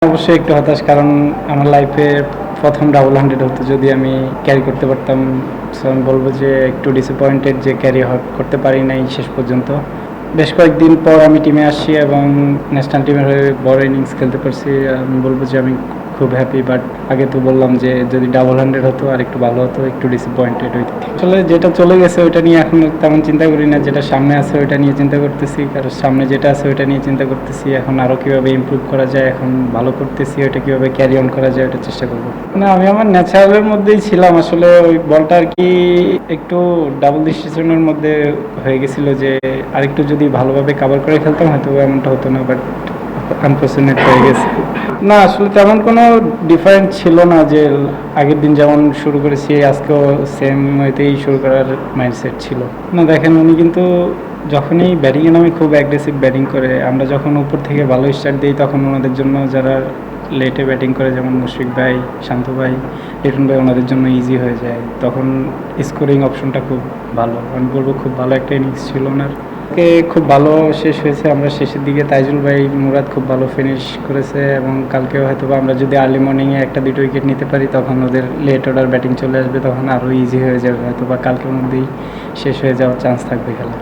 অবশ্যই একটু হতাশ, কারণ আমার লাইফে প্রথম ডাবল 100 হতো, যদি আমি ক্যারি করতে পারতাম। সো আমি বলবো যে একটু ডিসঅ্যাপয়েন্টেড যে ক্যারি করতে পারি নাই শেষ পর্যন্ত। বেশ কয়েকদিন পর আমি টিমে আসছি এবং ন্যাশনাল টিমের হয়ে বড় ইনিংস খেলতে পারছি। আমি বলবো যে আমি খুব হ্যাপি, বাট আগে তো বললাম যে যদি ডাবল 100 হতো আর একটু ভালো হতো, একটু ডিসঅ্যাপয়েন্টেড ওই দিক থেকে। আসলে যেটা চলে গেছে ওইটা নিয়ে এখন তেমন চিন্তা করি না, যেটা সামনে আছে ওইটা নিয়ে চিন্তা করতেছি, কারণ সামনে যেটা আছে ওইটা নিয়ে চিন্তা করতেছি। এখন আরও কীভাবে ইমপ্রুভ করা যায়, এখন ভালো করতেছি, ওইটা কীভাবে ক্যারি অন করা যায় ওটা চেষ্টা করবো। মানে আমি আমার ন্যাচারালের মধ্যেই ছিলাম, আসলে ওই বলটা আর কি একটু ডাবল ডিসিশনের মধ্যে হয়ে গেছিলো যে আরেকটু যদি ভালোভাবে কাভার করে খেলতাম হয়তো এমনটা হতো না, বাট আনফর্চুনেট হয়ে গেছে। না আসলে তেমন কোনো ডিফারেন্ট ছিল না, যে আগের দিন যেমন শুরু করেছি আজকেও সেম ওইতেই শুরু করার মাইন্ডসেট ছিল না। দেখেন উনি কিন্তু যখনই ব্যাটিংয়ে নামে খুব অ্যাগ্রেসিভ ব্যাটিং করে, আমরা যখন উপর থেকে ভালো স্টার্ট দিই তখন ওনাদের জন্য, যারা লেটে ব্যাটিং করে যেমন মুশফিক ভাই, শান্ত ভাই, লিটন ভাই, ওনাদের জন্য ইজি হয়ে যায়। তখন স্কোরিং অপশনটা খুব ভালো, আমি বলবো খুব ভালো একটা ইনিংস ছিল ওনার। খুব ভালো শেষ হয়েছে, আমরা শেষের দিকে তাইজুল ভাই, মুরাদ খুব ভালো ফিনিশ করেছে, এবং কালকেও হয়তো আমরা যদি আর্লি মর্নিংয়ে একটা দুটো উইকেট নিতে পারি তখন ওদের লেট অর্ডার ব্যাটিং চলে আসবে, তখন আরও ইজি হয়ে যাবে, হয়তো বা কালকের মধ্যেই শেষ হয়ে যাওয়ার চান্স থাকবে খেলা।